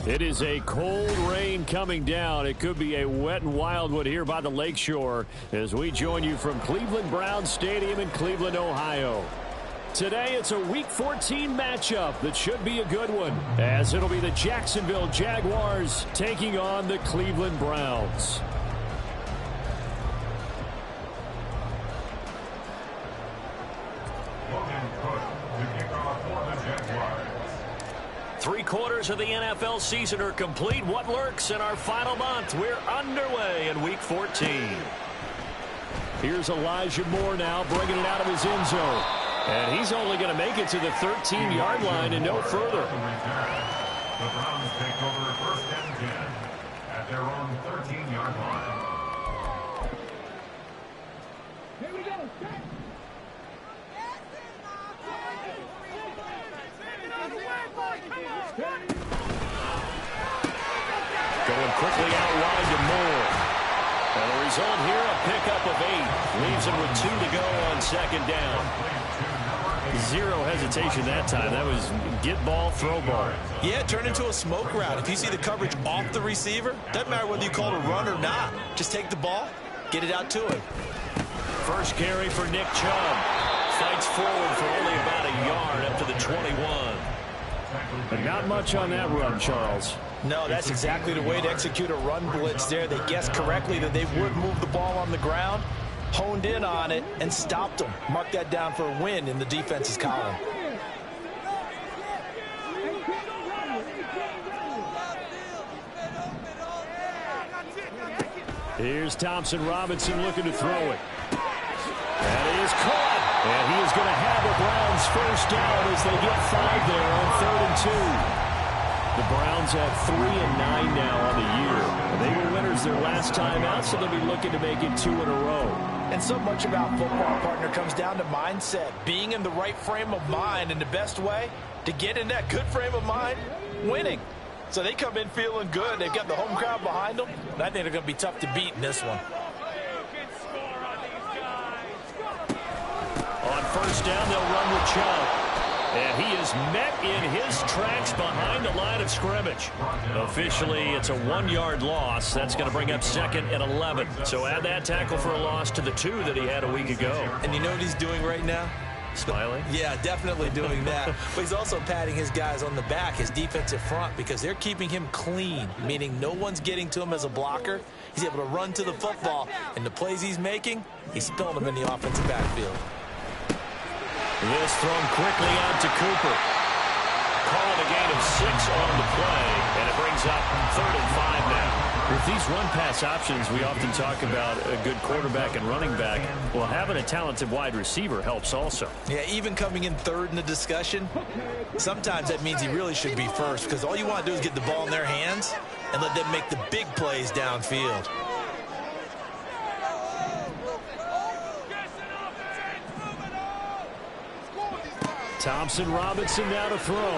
It is a cold rain coming down. It could be a wet and wild one here by the lakeshore as we join you from Cleveland Browns Stadium in Cleveland, Ohio. Today, it's a Week 14 matchup that should be a good one, as it'll be the Jacksonville Jaguars taking on the Cleveland Browns. Three-quarters of the NFL season are complete. What lurks in our final month? We're underway in Week 14. Here's Elijah Moore now bringing it out of his end zone. And he's only going to make it to the 13-yard line and no further. The Browns take over first and 10 at their own 13-yard line. Here we go. Going quickly out wide to Moore. And the result here, a pickup of 8. Leaves him with 2 to go on second down. Zero hesitation that time. That was get ball, throw ball. Yeah, turn into a smoke route. If you see the coverage off the receiver, doesn't matter whether you call it a run or not. Just take the ball, get it out to him. First carry for Nick Chubb. Fights forward for only about a yard up to the 21. But not much on that run, Charles. No, that's exactly the way to execute a run blitz there. They guessed correctly that they would move the ball on the ground, honed in on it, and stopped them. Mark that down for a win in the defense's column. Here's Thompson Robinson looking to throw it. That is caught. And he is going to have the Browns first down as they get 5 there on 3rd and 2. The Browns have 3-9 now on the year. They were winners their last time out, so they'll be looking to make it 2 in a row. And so much about football, partner, comes down to mindset. Being in the right frame of mind, and the best way to get in that good frame of mind, winning. So they come in feeling good. They've got the home crowd behind them, and I think they're going to be tough to beat in this one. On first down, they'll run with Chubb. And he is met in his tracks behind the line of scrimmage. Officially, it's a 1-yard loss. That's going to bring up 2nd and 11. So add that tackle for a loss to the 2 that he had a week ago. And you know what he's doing right now? Smiling? Yeah, definitely doing that. But he's also patting his guys on the back, his defensive front, because they're keeping him clean, meaning no one's getting to him as a blocker. He's able to run to the football, and the plays he's making, he's spilling them in the offensive backfield. This thrown quickly out to Cooper. Calling a gain of 6 on the play, and it brings up 3rd and 5 now. With these run-pass options, we often talk about a good quarterback and running back. Well, having a talented wide receiver helps also. Yeah, even coming in 3rd in the discussion, sometimes that means he really should be first, because all you want to do is get the ball in their hands and let them make the big plays downfield. Thompson Robinson now to throw. Able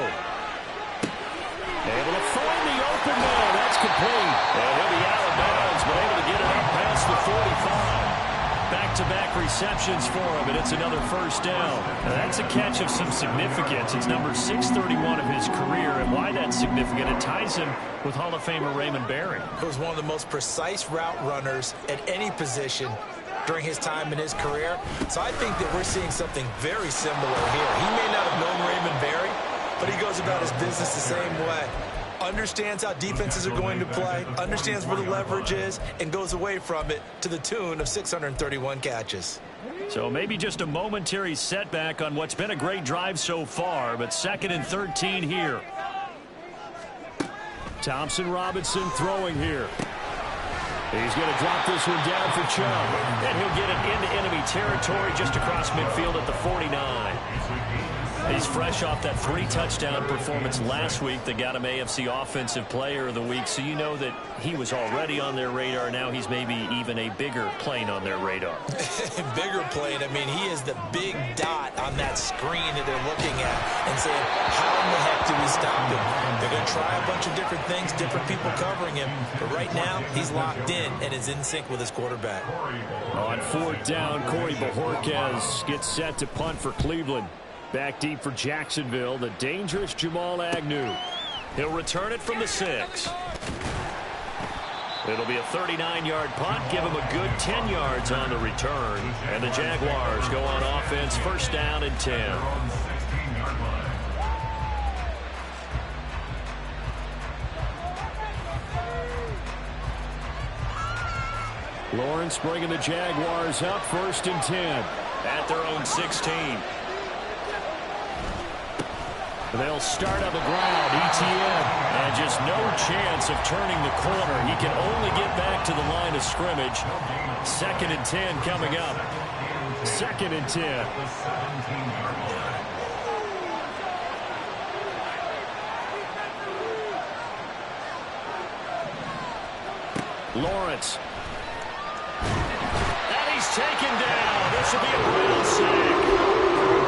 to find the open man. That's complete. And he'll be out of bounds, but able to get it up past the 45. Back-to-back receptions for him, and it's another first down. Now, that's a catch of some significance. It's number 631 of his career, and why that's significant, it ties him with Hall of Famer Raymond Berry. He was one of the most precise route runners at any position during his time in his career. So I think that we're seeing something very similar here. He may not have known Raymond Berry, but he goes about his business the same way. Understands how defenses are going to play, understands where the leverage is, and goes away from it to the tune of 631 catches. So maybe just a momentary setback on what's been a great drive so far, but 2nd and 13 here. Thompson Robinson throwing here. He's going to drop this one down for Chubb. And he'll get it into enemy territory just across midfield at the 49. He's fresh off that 3-touchdown performance last week that got him AFC Offensive Player of the Week. So you know that he was already on their radar. Now he's maybe even a bigger plane on their radar. Bigger plane. I mean, he is the big dot on that screen that they're looking at and saying, how in the heck do we stop him? They're going to try a bunch of different things, different people covering him. But right now, he's locked in and is in sync with his quarterback. On 4th down, Corey Bojorquez gets set to punt for Cleveland. Back deep for Jacksonville, the dangerous Jamal Agnew. He'll return it from the 6. It'll be a 39-yard punt. Give him a good 10 yards on the return. And the Jaguars go on offense, first down and 10. Lawrence bringing the Jaguars up, first and 10. At their own 16. They'll start on the ground, ETN. And just no chance of turning the corner. He can only get back to the line of scrimmage. 2nd and 10 coming up. 2nd and 10. Lawrence. And he's taken down. This will be a ground sack.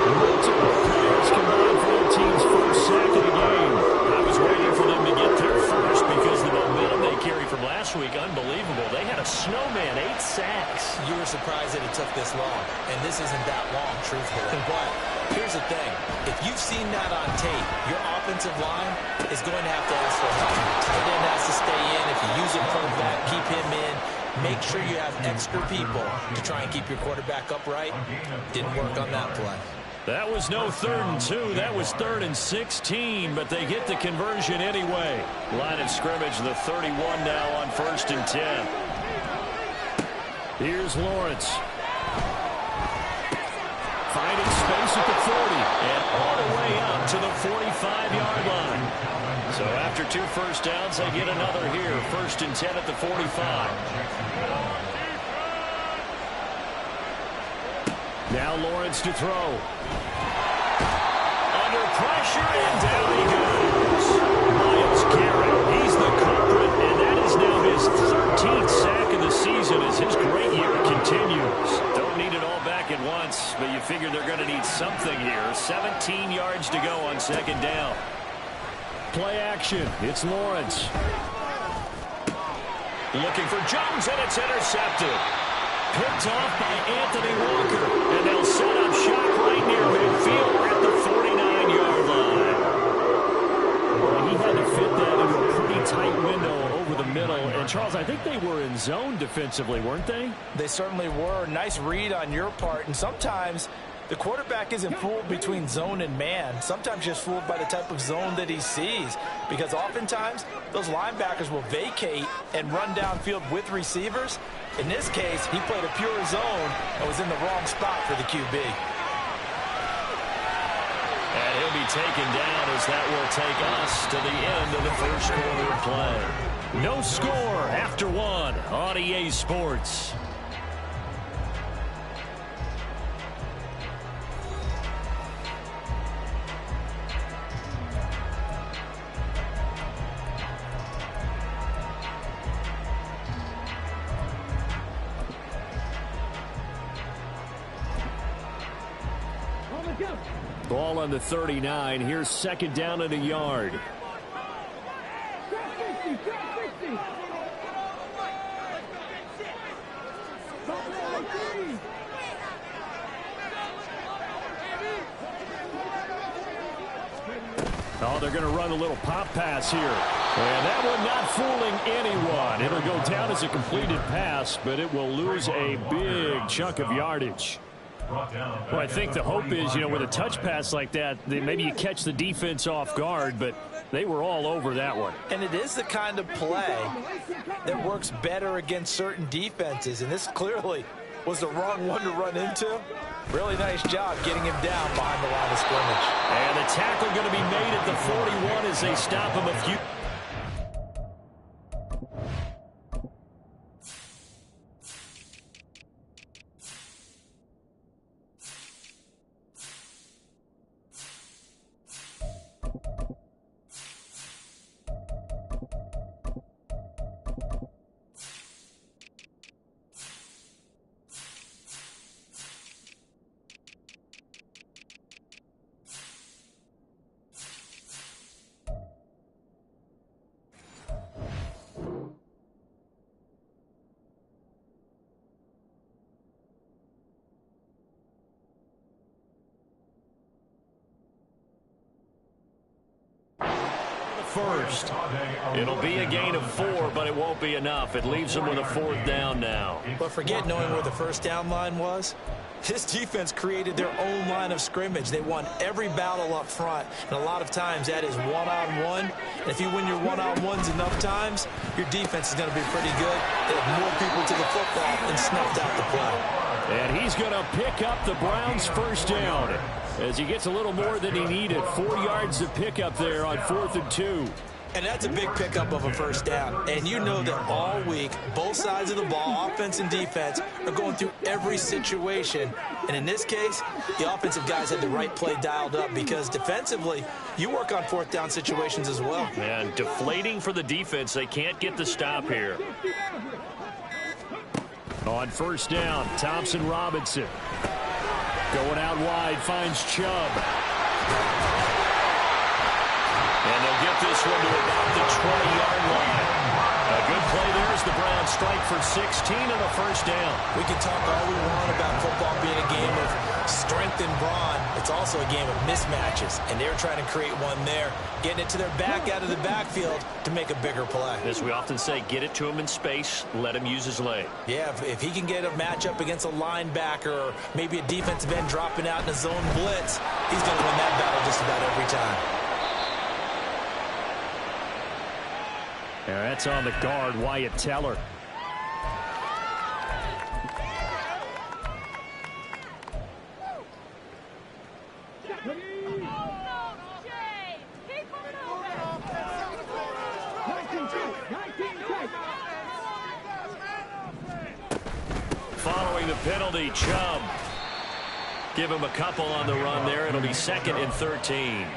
Multiple players combined for their team's first sack of the game. I was waiting for them to get there first because the momentum they carried from last week, unbelievable. They had a snowman, 8 sacks. You were surprised that it took this long, and this isn't that long, truthfully. But here's the thing. If you've seen that on tape, your offensive line is going to have to ask for help. Tight end has to stay in. If you use a pro back, keep him in. Make sure you have extra people to try and keep your quarterback upright. Didn't work on that play. That was no 3rd and 2. That was 3rd and 16, but they get the conversion anyway. Line of scrimmage, the 31 now on 1st and 10. Here's Lawrence. Finding space at the 40. And all the way up to the 45-yard line. So after 2 first downs, they get another here. 1st and 10 at the 45. Now Lawrence to throw. Under pressure, and down he goes. Myles Garrett, he's the culprit, and that is now his 13th sack of the season as his great year continues. Don't need it all back at once, but you figure they're going to need something here. 17 yards to go on 2nd down. Play action. It's Lawrence. Looking for Jones, and it's intercepted. Picked off by Anthony Walker. And they'll set up shot right near midfield at the 49-yard line. Well, he had to fit that into a pretty tight window over the middle. And, Charles, I think they were in zone defensively, weren't they? They certainly were. Nice read on your part. And sometimes the quarterback isn't fooled between zone and man. Sometimes just fooled by the type of zone that he sees. Because oftentimes, those linebackers will vacate and run downfield with receivers. In this case, he played a pure zone and was in the wrong spot for the QB. And he'll be taken down as that will take us to the end of the first quarter of play. No score after 1 on EA Sports. Ball on the 39. Here's 2nd down and a yard. Oh, they're going to run a little pop pass here. And that one not fooling anyone. It'll go down as a completed pass, but it will lose a big chunk of yardage. Well, I think the hope is, with a touch pass like that, maybe you catch the defense off guard, but they were all over that one. And it is the kind of play that works better against certain defenses, and this clearly was the wrong one to run into. Really nice job getting him down behind the line of scrimmage. And the tackle going to be made at the 41 as they stop him a few. first. It'll be a gain of 4, but it won't be enough. It leaves them with a 4th down now. But forget knowing where the first down line was. This defense created their own line of scrimmage. They won every battle up front, and a lot of times that is one-on-one. And if you win your one-on-ones enough times, your defense is going to be pretty good. They have more people to the football and snuffed out the play. And he's going to pick up the Browns' first down as he gets a little more than he needed. 4 yards to pick up there on 4th and 2. And that's a big pickup of a first down. And you know that all week, both sides of the ball, offense and defense, are going through every situation. And in this case, the offensive guys had the right play dialed up because defensively, you work on 4th down situations as well. And deflating for the defense. They can't get the stop here. On first down, Thompson Robinson. Going out wide, finds Chubb. And they'll get this one to about the 20-yard line. A good play there as the Browns strike for 16 and a first down. We can talk all we want about football being a game of strength and brawn. It's also a game of mismatches, and they're trying to create one there, getting it to their back out of the backfield to make a bigger play. As we often say, get it to him in space, let him use his leg. Yeah, if he can get a matchup against a linebacker or maybe a defensive end dropping out in a zone blitz, he's going to win that battle just about every time. Yeah, that's on the guard, Wyatt Teller. Following the penalty, Chubb. Give him a couple on the run there. It'll be 2nd and 13.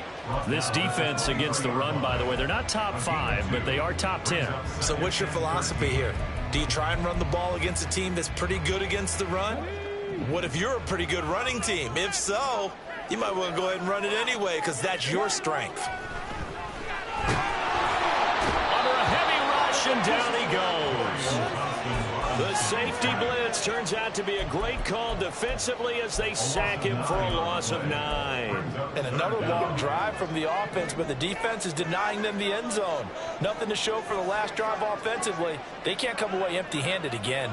This defense against the run, by the way, they're not top 5, but they are top 10. So what's your philosophy here? Do you try and run the ball against a team that's pretty good against the run? What if you're a pretty good running team? If so, you might want to go ahead and run it anyway because that's your strength. Under a heavy rush, and down he goes. The safety blitz turns out to be a great call defensively as they sack him for a loss of 9. And another long drive from the offense, but the defense is denying them the end zone. Nothing to show for the last drive offensively. They can't come away empty-handed again.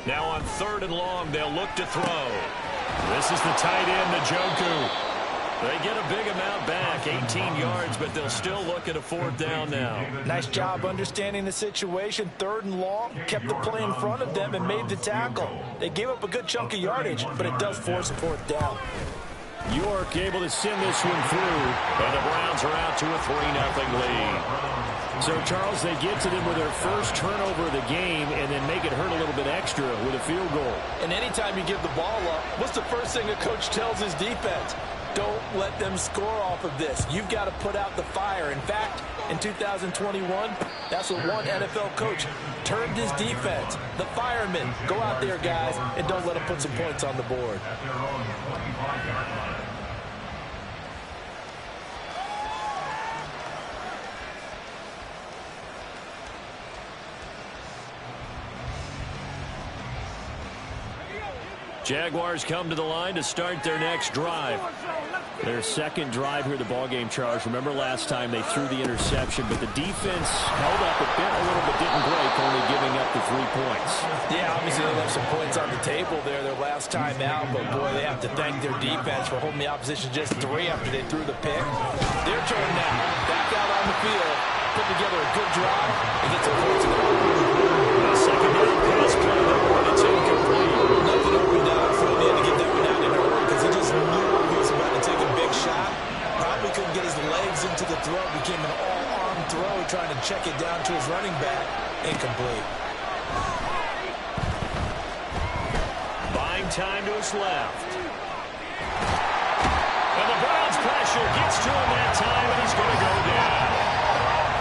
Now on 3rd and long, they'll look to throw. This is the tight end, Njoku. They get a big amount back, 18 yards, but they'll still look at a 4th down now. Nice job understanding the situation. 3rd and long, kept the play in front of them and made the tackle. They gave up a good chunk of yardage, but it does force a 4th down. York able to send this one through. And the Browns are out to a 3-0 lead. So, Charles, they get to them with their first turnover of the game and then make it hurt a little bit extra with a field goal. And anytime you give the ball up, what's the first thing a coach tells his defense? Don't let them score off of this. You've got to put out the fire. In fact, in 2021, that's what one NFL coach turned his defense. The firemen. Go out there, guys, and don't let them put some points on the board. At their own 25-yard line. Jaguars come to the line to start their next drive. Their second drive here, the ballgame, Charles. Remember last time they threw the interception, but the defense held up a bit, a little bit, didn't break, only giving up the 3 points. Yeah, obviously they left some points on the table there their last time out, but boy, they have to thank their defense for holding the opposition just 3 after they threw the pick. Their turn now, back out on the field, put together a good drive, and get some points in the The second down pass play, but it's incomplete. Nothing open down for him. He had to get that one out in a hurry because he just knew he was about to take a big shot. Probably couldn't get his legs into the throw. Became an all-arm throw, trying to check it down to his running back. Incomplete. Buying time to his left. And the Browns pressure gets to him that time, and he's going to go down.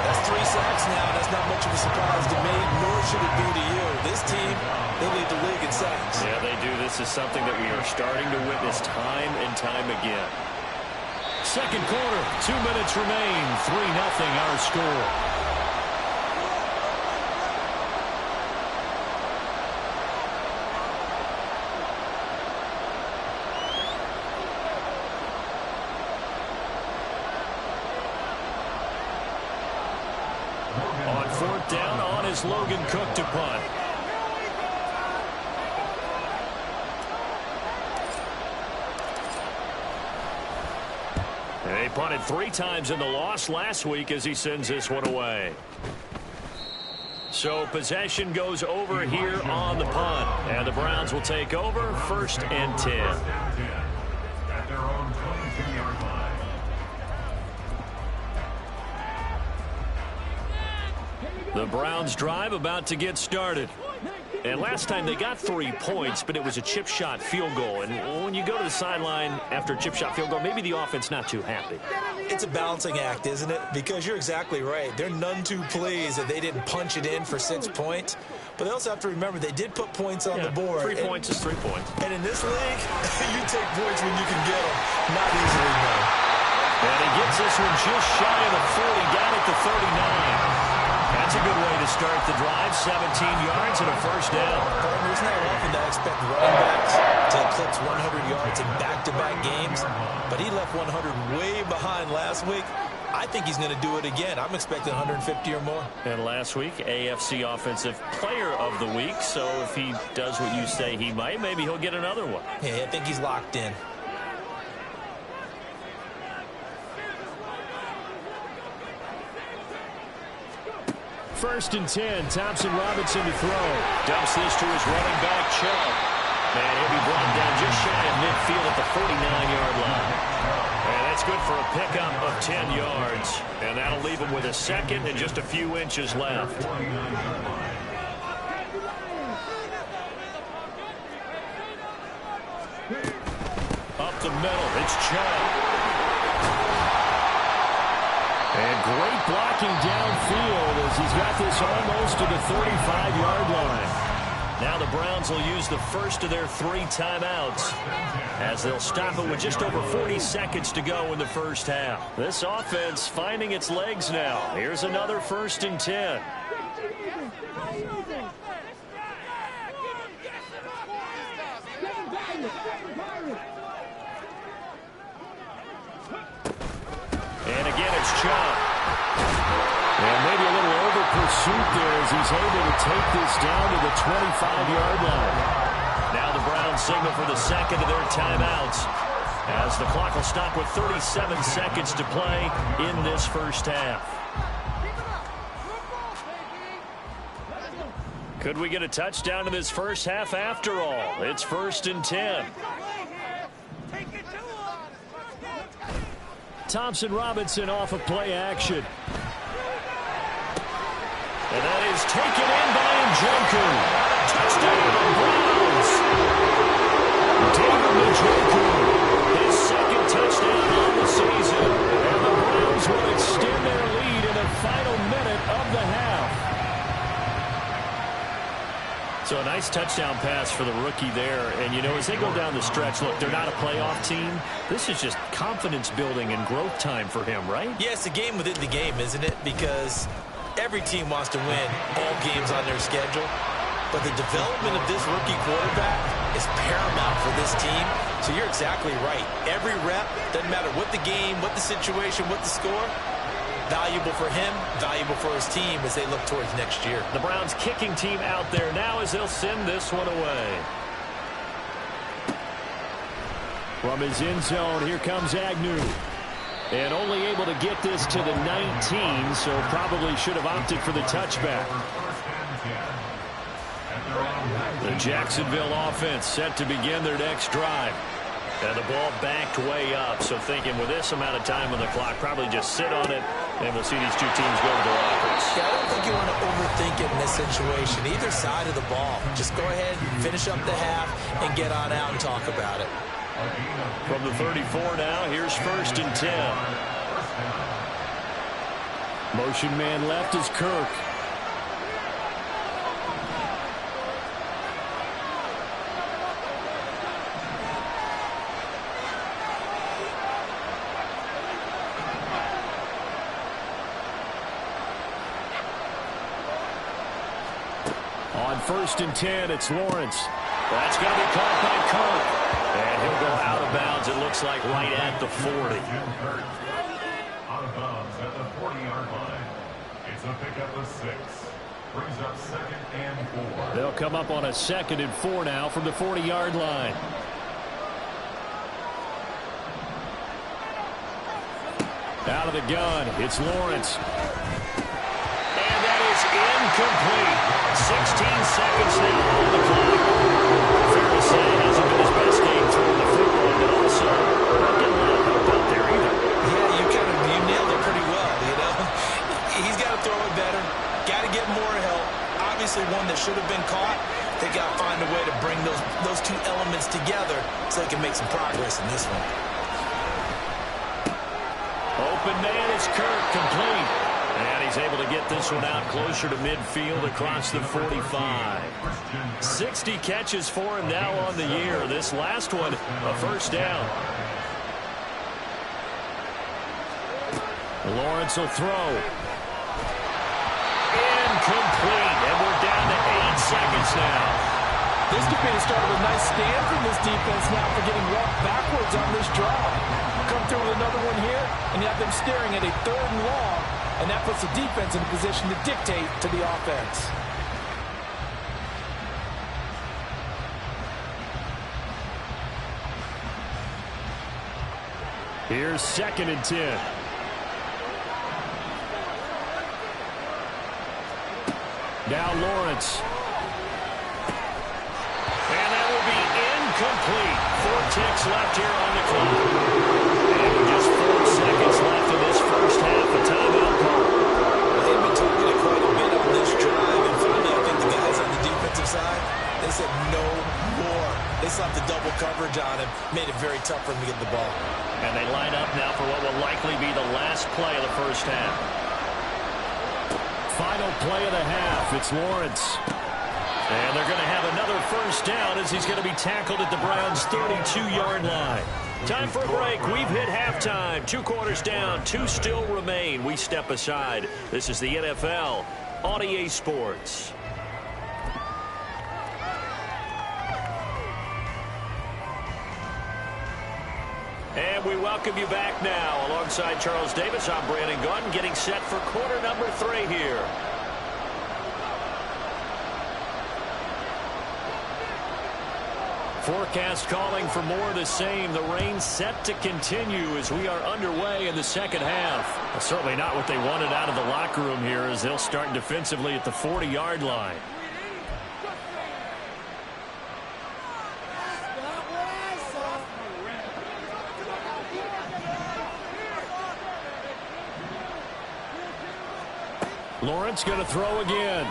That's 3 sacks now. That's not much of a surprise to me, nor should it be to you. This team, they lead the league in sacks. Yeah, they do. This is something that we are starting to witness time and time again. Second quarter, 2 minutes remain. 3-0 our score. 4th down on his Logan Cook to punt. And he punted 3 times in the loss last week as he sends this one away. So possession goes over here on the punt. And the Browns will take over 1st and 10. At their own 22-yard line. The Browns drive about to get started. And last time they got 3 points, but it was a chip shot field goal. And when you go to the sideline after a chip shot field goal, maybe the offense not too happy. It's a balancing act, isn't it? Because you're exactly right. They're none too pleased that they didn't punch it in for 6 points. But they also have to remember they did put points on the board. 3 points is 3 points. And in this league, you take points when you can get them. Not easily, though. And he gets this one just shy of the 40, down at the 39. That's a good way to start the drive. 17 yards and a 1st down. Partner, it's not often that I expect running backs to eclipse 100 yards in back-to-back games, but he left 100 way behind last week. I think he's going to do it again. I'm expecting 150 or more. And last week, AFC Offensive Player of the Week. So if he does what you say he might, maybe he'll get another one. Yeah, I think he's locked in. First and 10, Thompson Robinson to throw. Dumps this to his running back, Chubb. And he'll be brought down just shy of midfield at the 49-yard line. And that's good for a pickup of 10 yards. And that'll leave him with a 2nd and just a few inches left. Up the middle, it's Chubb. And great blocking downfield as he's got this almost to the 35-yard line. Now the Browns will use the first of their 3 timeouts as they'll stop it with just over 40 seconds to go in the first half. This offense finding its legs now. Here's another 1st and 10. And again, it's Chubb. And maybe a little over pursuit there as he's able to take this down to the 25-yard line. Now the Browns signal for the 2nd of their timeouts as the clock will stop with 37 seconds to play in this first half. Could we get a touchdown in this first half after all? It's 1st and 10. Thompson Robinson off of play action. And that is taken in by Njoku. Touchdown, Browns. David Njoku, his 2nd touchdown on the season. And the Browns will extend their lead in the final minute of the half. So a nice touchdown pass for the rookie there. And, you know, as they go down the stretch, look, they're not a playoff team. This is just confidence building and growth time for him, right? Yeah, it's a game within the game, isn't it? Because every team wants to win all games on their schedule. But the development of this rookie quarterback is paramount for this team. So you're exactly right. Every rep, doesn't matter what the game, what the situation, what the score, valuable for him, valuable for his team as they look towards next year. The Browns kicking team out there now as they'll send this one away. From his end zone, here comes Agnew. And only able to get this to the 19, so probably should have opted for the touchback. The Jacksonville offense set to begin their next drive. And the ball backed way up, so thinking with this amount of time on the clock, probably just sit on it, and we'll see these two teams go to the lockers. Yeah, I don't think you want to overthink it in this situation. Either side of the ball. Just go ahead, finish up the half, and get on out and talk about it. From the 34 now, here's 1st and 10. Motion man left is Kirk. On 1st and 10, it's Lawrence. That's going to be caught by Kirk. And he'll go out of bounds, it looks like, right at the 40. Out of bounds at the 40-yard line. It's a pickup of 6. They'll come up on a 2nd and 4 now from the 40-yard line. Out of the gun, it's Lawrence. And that is incomplete. 16 seconds now on the clock. Fair to say, it hasn't been his best game throwing the football, but also not getting a lot of help out there either. Yeah, you nailed it pretty well, you know. He's got to throw it better. Got to get more help. Obviously one that should have been caught. They got to find a way to bring those two elements together so they can make some progress in this one. Open man is Kirk, complete. And he's able to get this one out closer to midfield across the 45. 60 catches for him now on the year. This last one, a first down. Lawrence will throw. Incomplete. And we're down to 8 seconds now. This could be the start of a nice stand from this defense now for getting walked backwards on this drive. Come through with another one here, and you have them staring at a 3rd and long, and that puts the defense in a position to dictate to the offense. Here's 2nd and 10. Now Lawrence. And that will be incomplete. 4 ticks left here on the clock. And with just 4 seconds left in this first half, a timeout call. They've been targeted quite a bit on this drive, and finally I think the guys on the defensive side, they said no more. They slapped the double coverage on him, made it very tough for him to get the ball. And they line up now for what will likely be the last play of the first half. Final play of the half. It's Lawrence. And they're going to have another first down as he's going to be tackled at the Browns' 32-yard line. Time for a break. We've hit halftime. 2 quarters down. 2 still remain. We step aside. This is the NFL on EA Sports. And we welcome you back now. Alongside Charles Davis, I'm Brandon Gaudin, getting set for quarter number 3 here. Forecast calling for more of the same. The rain set to continue as we are underway in the second half. Well, certainly not what they wanted out of the locker room here as they'll start defensively at the 40-yard line. Lawrence going to throw again.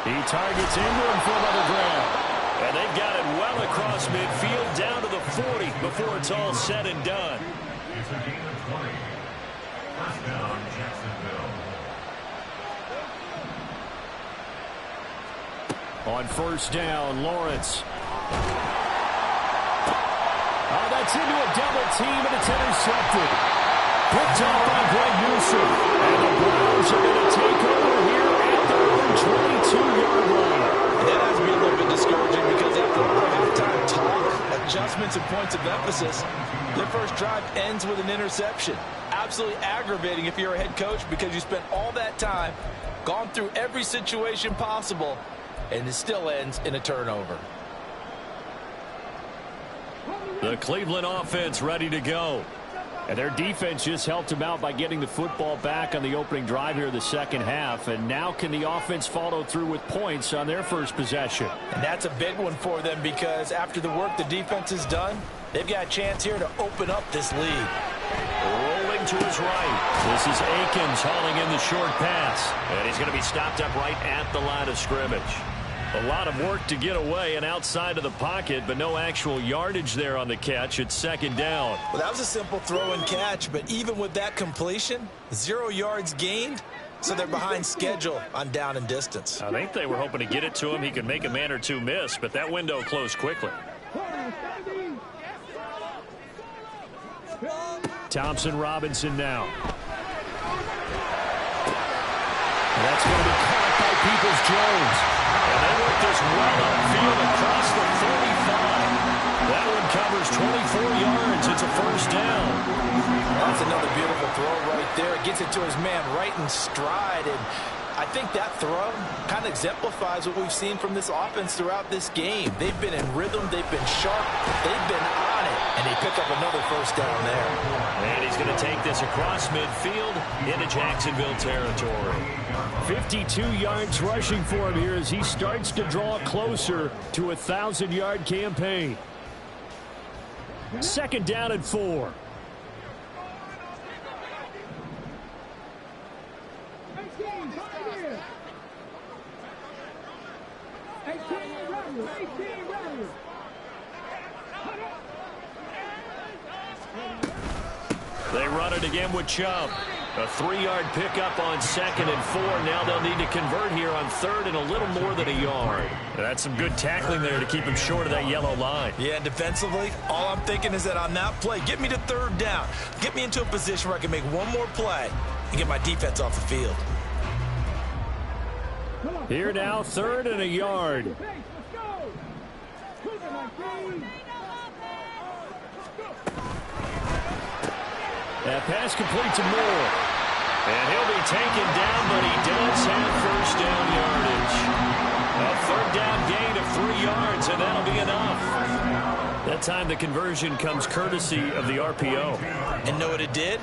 He targets Ingram for another grab. And they've got it well across midfield down to the 40 before it's all said and done. It's a gain of 20. First down, Jacksonville. On first down, Lawrence. Oh, that's into a double team, and it's intercepted. Picked off by Greg Newsome. And the Browns are going to take over here at their own 22-yard line. And that has to be a little bit discouraging because after all the halftime talk, adjustments and points of emphasis, their first drive ends with an interception. Absolutely aggravating if you're a head coach because you spent all that time, gone through every situation possible, and it still ends in a turnover. The Cleveland offense ready to go. And their defense just helped them out by getting the football back on the opening drive here in the second half. And now can the offense follow through with points on their first possession? And that's a big one for them because after the work the defense has done, they've got a chance here to open up this lead. Rolling to his right. This is Akins hauling in the short pass. And he's going to be stopped up right at the line of scrimmage. A lot of work to get away and outside of the pocket, but no actual yardage there on the catch. It's second down. Well, that was a simple throw and catch, but even with that completion, 0 yards gained, so they're behind schedule on down and distance. I think they were hoping to get it to him. He could make a man or two miss, but that window closed quickly. Thompson Robinson now. That's going to be caught by Peoples-Jones. And they work this well upfield across the 35. That one covers 24 yards. It's a first down. That's another beautiful throw right there. It gets it to his man right in stride. And I think that throw kind of exemplifies what we've seen from this offense throughout this game. They've been in rhythm. They've been sharp. They've been on it. And they pick up another first down there. And he's going to take this across midfield into Jacksonville territory. 52 yards rushing for him here as he starts to draw closer to a 1,000-yard campaign. Second down and 4. They run it again with Chubb. A 3-yard pickup on 2nd and 4. Now they'll need to convert here on 3rd and a little more than a yard. That's some good tackling there to keep him short of that yellow line. Yeah, defensively, all I'm thinking is that on that play, get me to 3rd down. Get me into a position where I can make one more play and get my defense off the field. Here now, 3rd and a yard. That pass complete to Moore. And he'll be taken down, but he does have first down yardage. A 3rd down gain of 3 yards, and that'll be enough. That time the conversion comes courtesy of the RPO. And know what it did?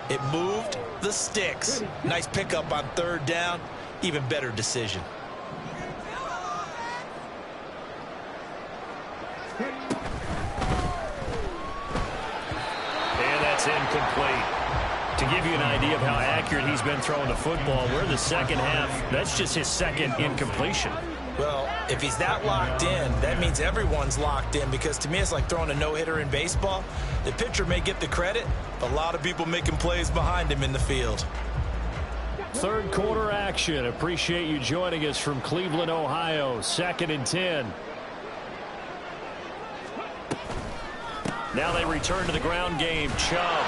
It moved the sticks. Nice pickup on 3rd down. Even better decision. And that's incomplete. To give you an idea of how accurate he's been throwing the football, we're in the second half. That's just his second incompletion. Well, if he's that locked in, that means everyone's locked in, because to me it's like throwing a no-hitter in baseball. The pitcher may get the credit, but a lot of people making plays behind him in the field. Third quarter action. Appreciate you joining us from Cleveland, Ohio. 2nd and 10. Now they return to the ground game. Chubb.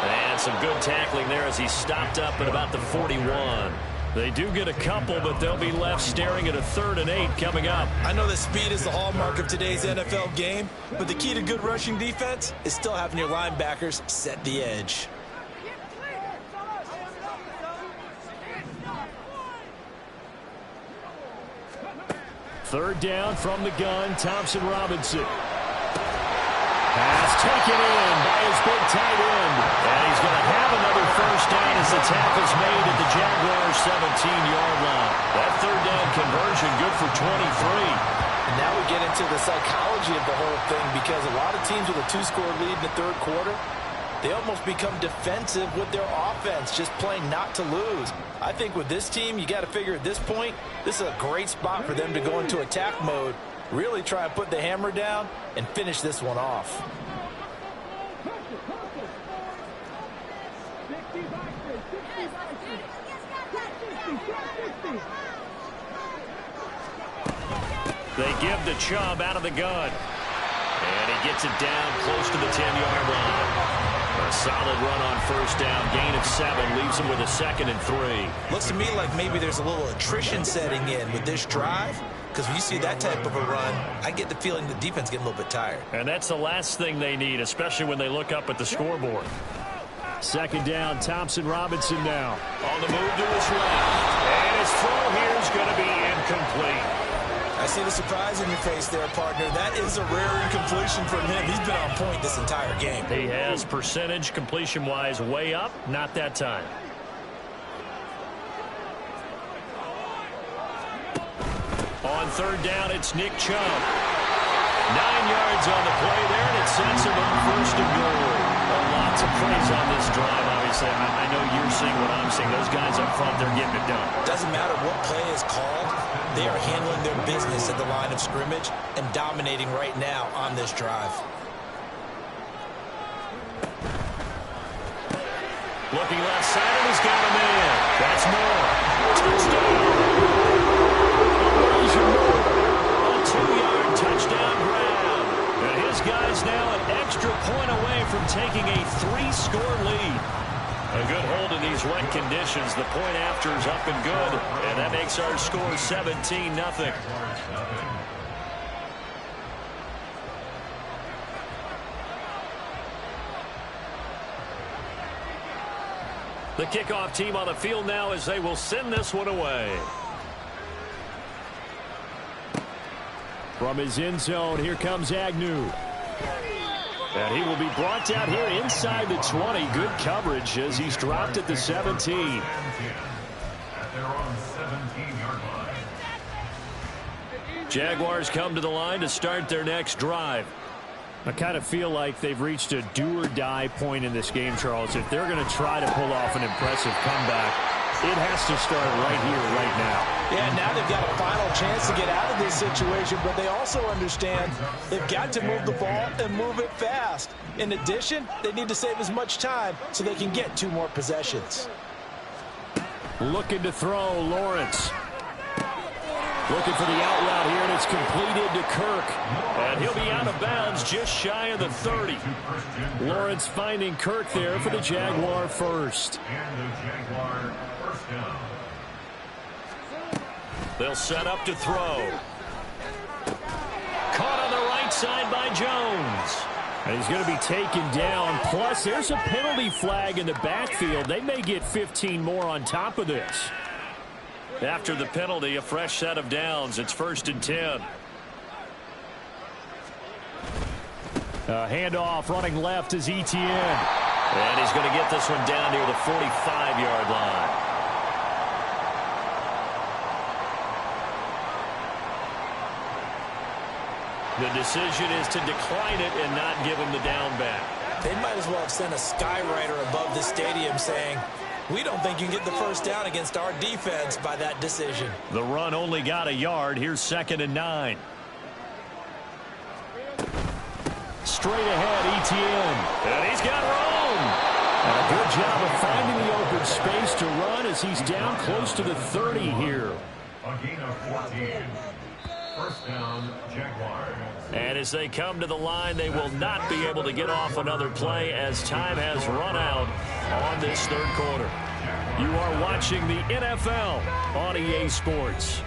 And some good tackling there as he stopped up at about the 41. They do get a couple, but they'll be left staring at a 3rd and 8 coming up. I know that speed is the hallmark of today's NFL game, but the key to good rushing defense is still having your linebackers set the edge. Third down from the gun, Thompson Robinson. Pass taken in by his big tight end. And he's going to have another first down as the tackle's made at the Jaguars' 17-yard line. That 3rd down conversion good for 23. And now we get into the psychology of the whole thing, because a lot of teams with a 2-score lead in the 3rd quarter, they almost become defensive with their offense, just playing not to lose. I think with this team, you got to figure at this point, this is a great spot for them to go into attack mode, really try and put the hammer down and finish this one off. They give to Chubb out of the gun. And he gets it down close to the 10-yard line. A solid run on first down. Gain of 7 leaves him with a 2nd and 3. Looks to me like maybe there's a little attrition setting in with this drive, because when you see that type of a run, I get the feeling the defense getting a little bit tired. And that's the last thing they need, especially when they look up at the scoreboard. 2nd down, Thompson Robinson now. On the move to his left. And his throw here is going to be incomplete. I see the surprise in your face there, partner. That is a rare incompletion from him. He's been on point this entire game. He has percentage completion-wise way up, not that time. On 3rd down, it's Nick Chubb. 9 yards on the play there, and it sets him on 1st and goal. Lots of praise on this drive, obviously. I know you're seeing what I'm seeing. Those guys up front, they're getting it done. Doesn't matter what play is called. They are handling their business at the line of scrimmage and dominating right now on this drive. Looking left side, and he's got him in. That's Moore. Touchdown. A 2-yard touchdown grab. And his guy's now an extra point away from taking a 3-score lead. A good hold in these wet conditions. The point after is up and good. And that makes our score 17-0. The kickoff team on the field now as they will send this one away. From his end zone, here comes Agnew. And he will be brought down here inside the 20. Good coverage as he's dropped at the 17. At their own 17-yard line. Jaguars come to the line to start their next drive. I kind of feel like they've reached a do-or-die point in this game, Charles. If they're going to try to pull off an impressive comeback, it has to start right here, right now. Yeah, now they've got a final chance to get out of this situation, but they also understand they've got to move the ball and move it fast. In addition, they need to save as much time so they can get 2 more possessions. Looking to throw, Lawrence. Looking for the out route here, and it's completed to Kirk. And he'll be out of bounds just shy of the 30. Lawrence finding Kirk there for the Jaguar first. And the Jaguar first down. They'll set up to throw. Caught on the right side by Jones. And he's going to be taken down. Plus, there's a penalty flag in the backfield. They may get 15 more on top of this. After the penalty, a fresh set of downs. It's 1st and 10. Handoff running left is Etienne. And he's going to get this one down near the 45-yard line. The decision is to decline it and not give him the down back. They might as well have sent a skywriter above the stadium saying, we don't think you can get the first down against our defense by that decision. The run only got a yard. Here's 2nd and 9. Straight ahead, Etienne. And he's got room. And a good job of finding the open space to run as he's down close to the 30 here. A gain of 14. First down, Jaguars. And as they come to the line, they will not be able to get off another play as time has run out on this 3rd quarter. You are watching the NFL on EA Sports.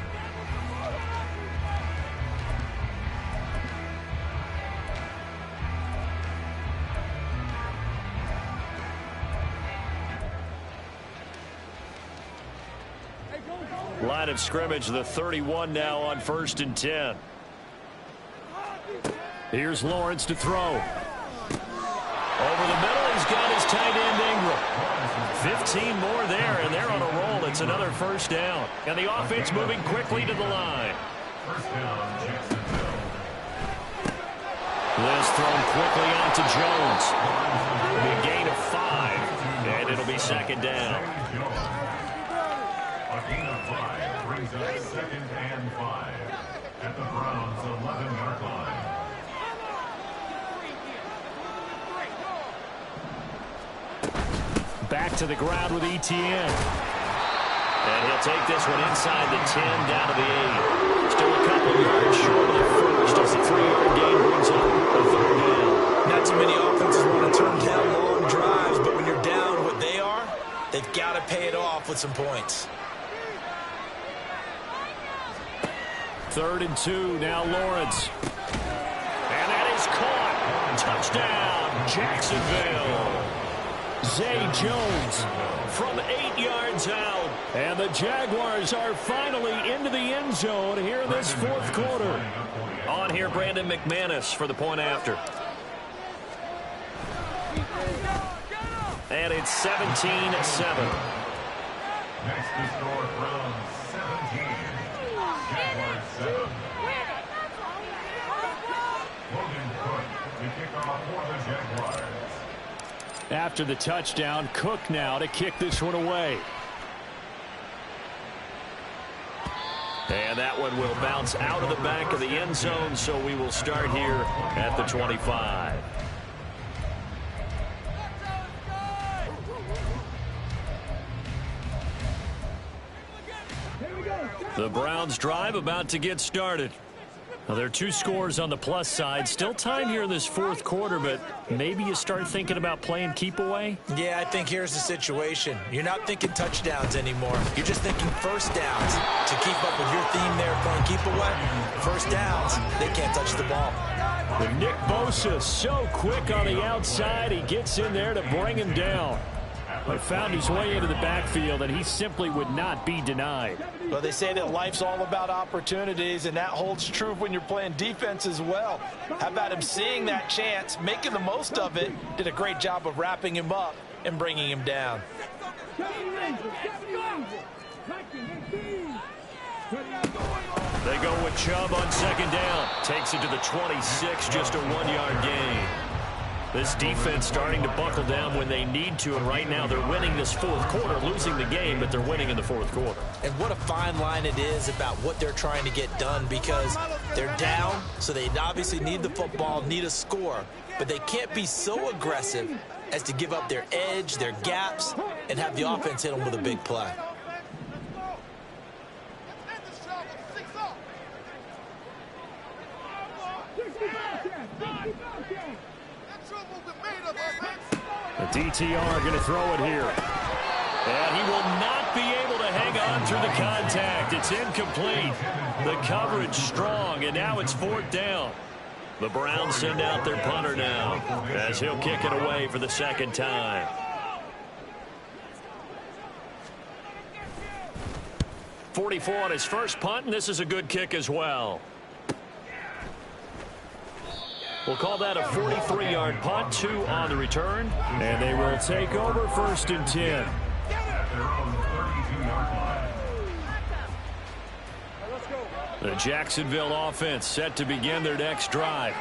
Line of scrimmage, the 31 now on 1st and 10. Here's Lawrence to throw. Over the middle, he's got his tight end Ingram. 15 more there, and they're on a roll. It's another 1st down. And the offense moving quickly to the line. First down, Jacksonville. This thrown quickly onto Jones. A gain of 5, and it'll be 2nd down. A gain of 5 brings up 2nd and 5 at the Browns' 11-yard line. Back to the ground with Etienne. And he'll take this one inside the 10, down to the 8. Still a couple yards short of the first as the 3-yard gain brings up a 3rd down. Not too many offenses want to turn down long drives, but when you're down what they are, they've got to pay it off with some points. 3rd and 2, now Lawrence. And that is caught. Touchdown, Jacksonville. Zay Jones From 8 yards out. And the Jaguars are finally into the end zone here in this 4th quarter. On here, Brandon McManus for the point after. And it's 17-7. Next to score, Browns 17. Jaguars 7. Logan Cook to kick off for the Jaguars. After the touchdown, Cook now to kick this one away. And that one will bounce out of the back of the end zone, so we will start here at the 25. The Browns drive about to get started. Well, there are 2 scores on the plus side. Still time here in this 4th quarter, but maybe you start thinking about playing keep away? Yeah, I think here's the situation. You're not thinking touchdowns anymore. You're just thinking first downs. To keep up with your theme there, playing keep away, first downs, they can't touch the ball. But Nick Bosa so quick on the outside. He gets in there to bring him down. He found his way into the backfield, and he simply would not be denied. Well, they say that life's all about opportunities, and that holds true when you're playing defense as well. How about him seeing that chance, making the most of it, did a great job of wrapping him up and bringing him down. They go with Chubb on second down. Takes it to the 26, just a 1-yard gain. This defense starting to buckle down when they need to, and right now they're winning this fourth quarter, losing the game, but they're winning in the fourth quarter. And what a fine line it is about what they're trying to get done, because they're down, so they obviously need the football, need a score, but they can't be so aggressive as to give up their edge, their gaps, and have the offense hit them with a big play. The DTR going to throw it here. And he will not be able to hang on through the contact. It's incomplete. The coverage strong, and now it's fourth down. The Browns send out their punter now, as he'll kick it away for the second time. .44 on his first punt, and this is a good kick as well. We'll call that a 43-yard punt, 2 on the return. And they will take over first and 10. The Jacksonville offense set to begin their next drive.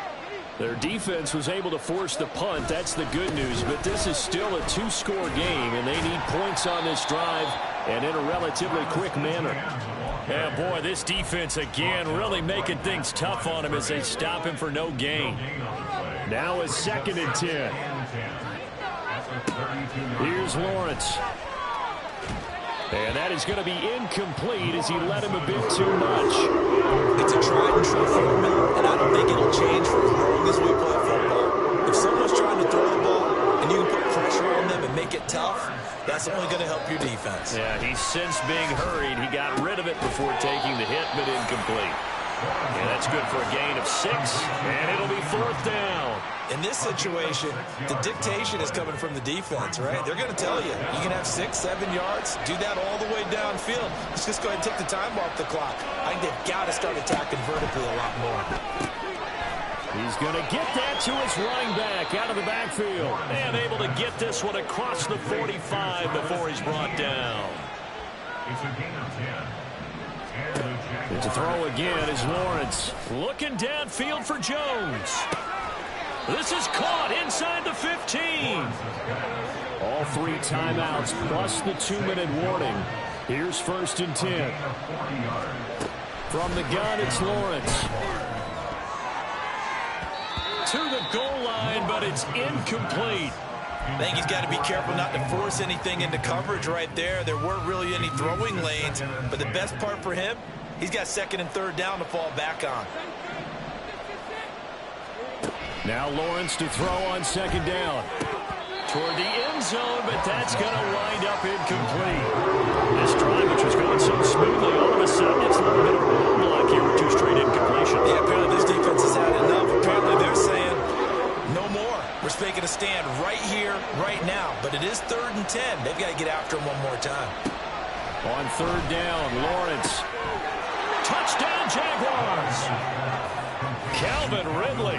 Their defense was able to force the punt. That's the good news. But this is still a 2-score game, and they need points on this drive and in a relatively quick manner. Yeah, boy, this defense again really making things tough on him as they stop him for no gain. Now it's second and 10. Here's Lawrence. And that is going to be incomplete as he let him a bit too much. It's a tried and true formula, and I don't think it'll change for as long as we play football. If someone's trying to throw the ball and you can put pressure on them and make it tough, that's only going to help your defense. Yeah, he's since being hurried. He got rid of it before taking the hit, but incomplete. And that's good for a gain of 6, and it'll be fourth down. In this situation, the dictation is coming from the defense, right? They're going to tell you, you can have 6, 7 yards, do that all the way downfield. Let's just go ahead and take the time off the clock. I think they've got to start attacking vertically a lot more. He's going to get that to his running back out of the backfield. And able to get this one across the 45 before he's brought down. It's a gain of 10. To throw again is Lawrence. Looking downfield for Jones. This is caught inside the 15. All 3 timeouts plus the 2-minute warning. Here's first and 10. From the gun, it's Lawrence. To the goal line, but it's incomplete. I think he's got to be careful not to force anything into coverage right there. There weren't really any throwing lanes, but the best part for him, he's got second and third down to fall back on. Now Lawrence to throw on second down. Toward the end zone, but that's going to wind up incomplete. This drive, which was going so smoothly, all of a sudden it's a little bit of a roadblock here with 2 straight incompletions. Yeah, apparently this defense has had enough. Apparently they're saying, no more. We're making a stand right here, right now. But it is third and 10. They've got to get after him one more time. On third down, Lawrence. Touchdown, Jaguars! Calvin Ridley,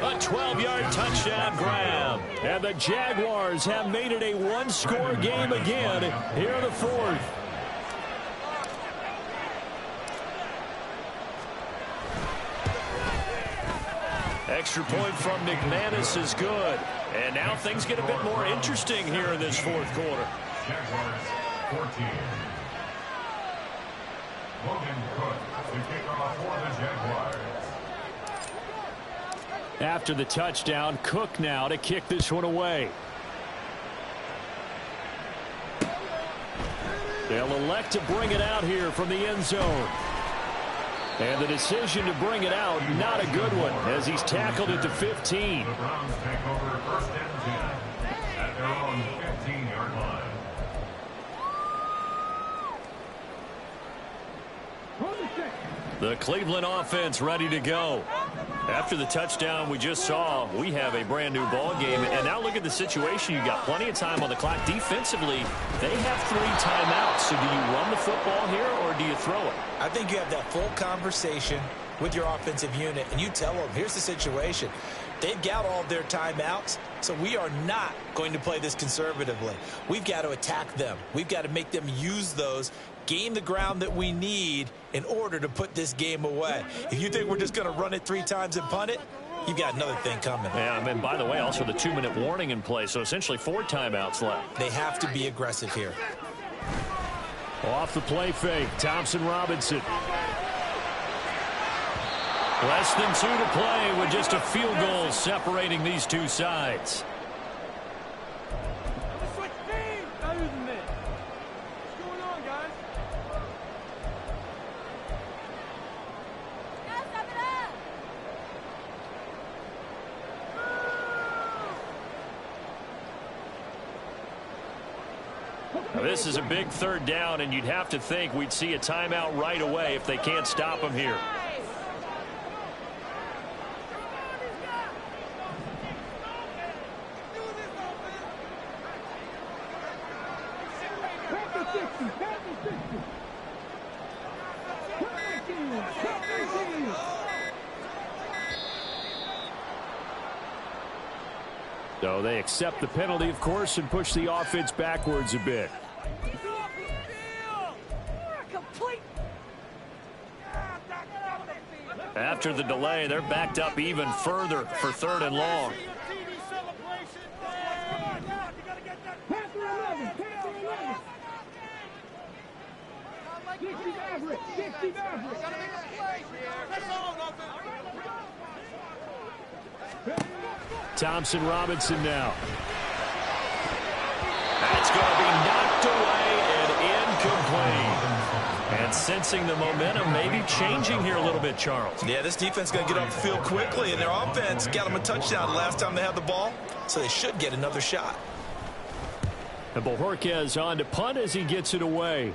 a 12-yard touchdown grab. And the Jaguars have made it a 1-score game again here in the fourth. Extra point from McManus is good. And now things get a bit more interesting here in this fourth quarter. Jaguars 14. Logan Cook, the kickoff for the Jaguars. After the touchdown, Cook now to kick this one away. They'll elect to bring it out here from the end zone. And the decision to bring it out, not a good one, as he's tackled at the 15. The Browns take over first and 10 at their own 15-yard line. The Cleveland offense ready to go. After the touchdown we just saw, we have a brand new ball game. And now look at the situation. You got plenty of time on the clock. Defensively, they have 3 timeouts. So do you run the football here or do you throw it? I think you have that full conversation with your offensive unit, and you tell them, here's the situation. They've got all of their timeouts, so we are not going to play this conservatively. We've got to attack them. We've got to make them use those, gain the ground that we need in order to put this game away. If you think we're just going to run it 3 times and punt it, you've got another thing coming. Yeah, and by the way, also the 2-minute warning in play, so essentially 4 timeouts left. They have to be aggressive here. Off the play fake, Thompson Robinson. Less than 2 to play with just a field goal separating these two sides. Now, this is a big 3rd down, and you'd have to think we'd see a timeout right away if they can't stop them here. So they accept the penalty, of course, and push the offense backwards a bit. After the delay, they're backed up even further for 3rd and long. Thompson Robinson now. That's going to be knocked away and incomplete. And sensing the momentum maybe changing here a little bit, Charles. Yeah, this defense is going to get off the field quickly, and their offense got them a touchdown last time they had the ball, so they should get another shot. And Bojorquez on to punt as he gets it away.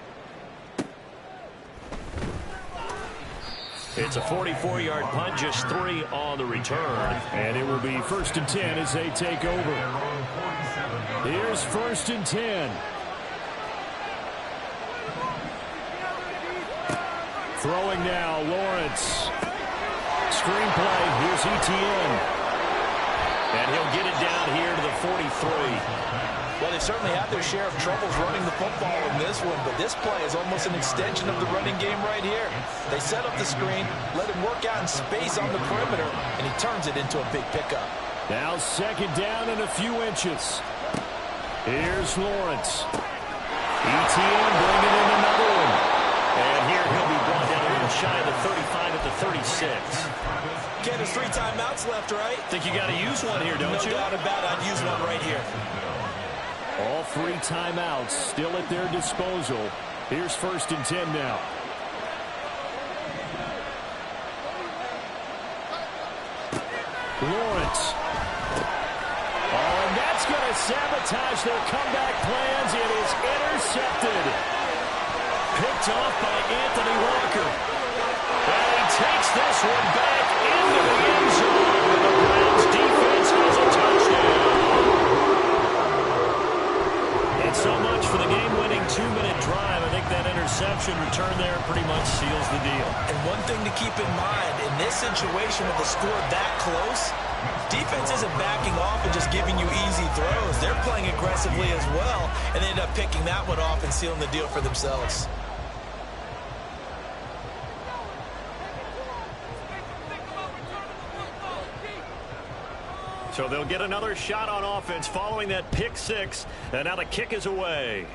It's a 44-yard punt, just 3 on the return. And it will be 1st and 10 as they take over. Here's 1st and 10. Throwing now, Lawrence. Screenplay, here's Etienne. And he'll get it down here to the 43. Well, they certainly had their share of troubles running the football in this one, but this play is almost an extension of the running game right here. They set up the screen, let him work out in space on the perimeter, and he turns it into a big pickup. Now 2nd down and a few inches. Here's Lawrence. Etienne bringing in another one. And here he'll be brought down a little shy of the 35 at the 36. Ken, there's 3 timeouts left, right? Think you got to use one here, don't you? No doubt about it. I'd use one right here. All 3 timeouts still at their disposal. Here's 1st and 10 now. Lawrence. Oh, and that's going to sabotage their comeback plans. It is intercepted. Picked off by Anthony Walker. And he takes this one back into the end zone. The Browns defense has a touchdown. And so much for the game-winning 2-minute drive. I think that interception return there pretty much seals the deal. And one thing to keep in mind, in this situation with the score that close, defense isn't backing off and just giving you easy throws. They're playing aggressively as well, and they end up picking that one off and sealing the deal for themselves. So they'll get another shot on offense following that pick 6. And now the kick is away.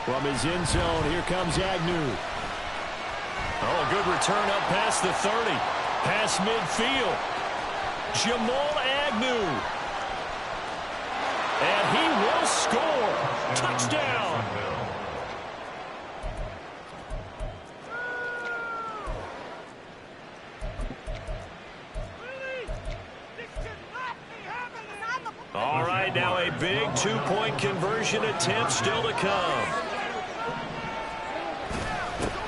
From his end zone, here comes Agnew. Oh, a good return up past the 30. Past midfield. Jamal Agnew. And he will score. Touchdown. All right, now a big 2-point conversion attempt still to come.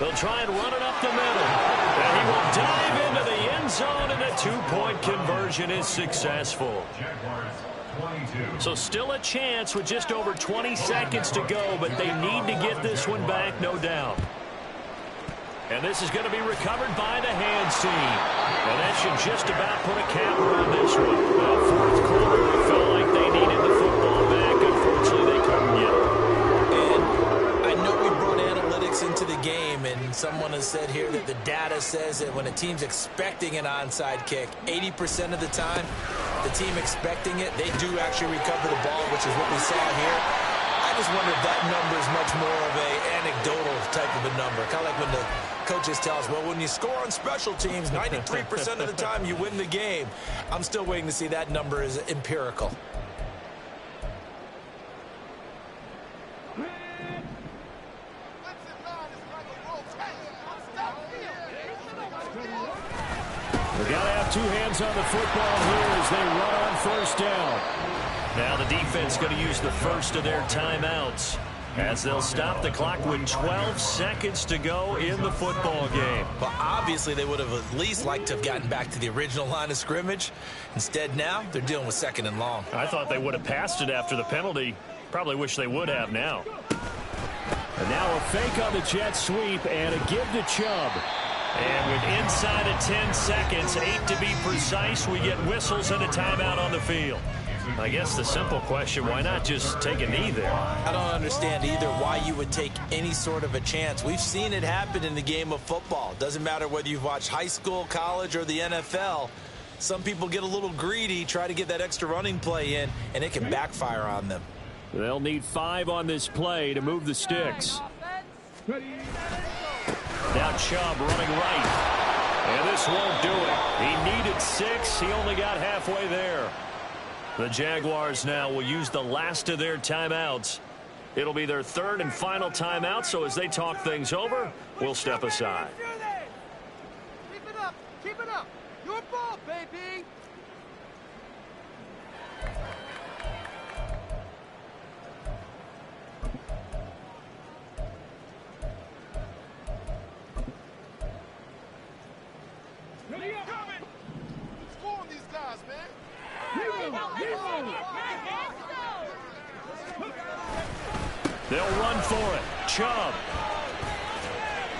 They'll try and run it up the middle. And he will dive into the end zone, and a two-point conversion is successful. So still a chance with just over 20 seconds to go, but they need to get this one back, no doubt. And this is going to be recovered by the hands team. And that should just about put a capper on this one. Fourth quarter, it felt like they needed the football back. Unfortunately, they couldn't get it. And I know we brought analytics into the game, and someone has said here that the data says that when a team's expecting an onside kick, 80% of the time, the team expecting it, they do actually recover the ball, which is what we saw here. I just wonder if that number is much more of an anecdotal type of a number. Kind of like when the coaches tell us, well, when you score on special teams, 93% of the time you win the game. I'm still waiting to see that number is empirical. We've got to have two hands on the football here as they run on first down. Now the defense going to use the first of their timeouts as they'll stop the clock with 12 seconds to go in the football game. Well, obviously they would have at least liked to have gotten back to the original line of scrimmage. Instead now they're dealing with second and long. I thought they would have passed it after the penalty. Probably wish they would have now. And now a fake on the jet sweep and a give to Chubb. And with inside of 10 seconds, 8 to be precise, we get whistles and a timeout on the field. I guess the simple question, why not just take a knee there? I don't understand either why you would take any sort of a chance. We've seen it happen in the game of football. Doesn't matter whether you've watched high school, college, or the NFL. Some people get a little greedy, try to get that extra running play in, and it can backfire on them. They'll need 5 on this play to move the sticks. Now Chubb running right. And this won't do it. He needed 6. He only got halfway there. The Jaguars now will use the last of their timeouts. It'll be their third and final timeout, so as they talk things over, we'll step aside. Keep it up. Keep it up. Your ball, baby. Scoring these guys, man. They'll run for it. Chubb.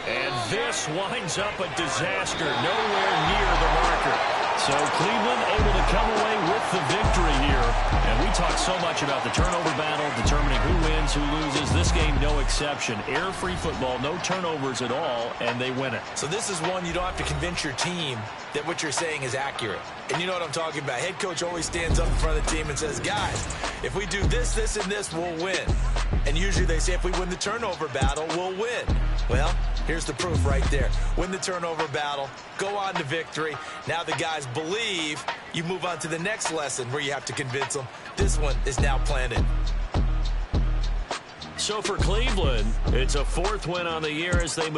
And this winds up a disaster. Nowhere near the marker. So Cleveland able to come away with the victory here. And we talk so much about the turnover battle, determining who wins, who loses. This game, no exception. Air-free football, no turnovers at all, and they win it. So this is one you don't have to convince your team that what you're saying is accurate. And you know what I'm talking about. Head coach always stands up in front of the team and says, guys, if we do this, this, and this, we'll win. And usually they say if we win the turnover battle, we'll win. Well, here's the proof right there. Win the turnover battle, go on to victory. Now the guys believe. You move on to the next lesson where you have to convince them. This one is now planted. So for Cleveland, it's a 4th win on the year as they move.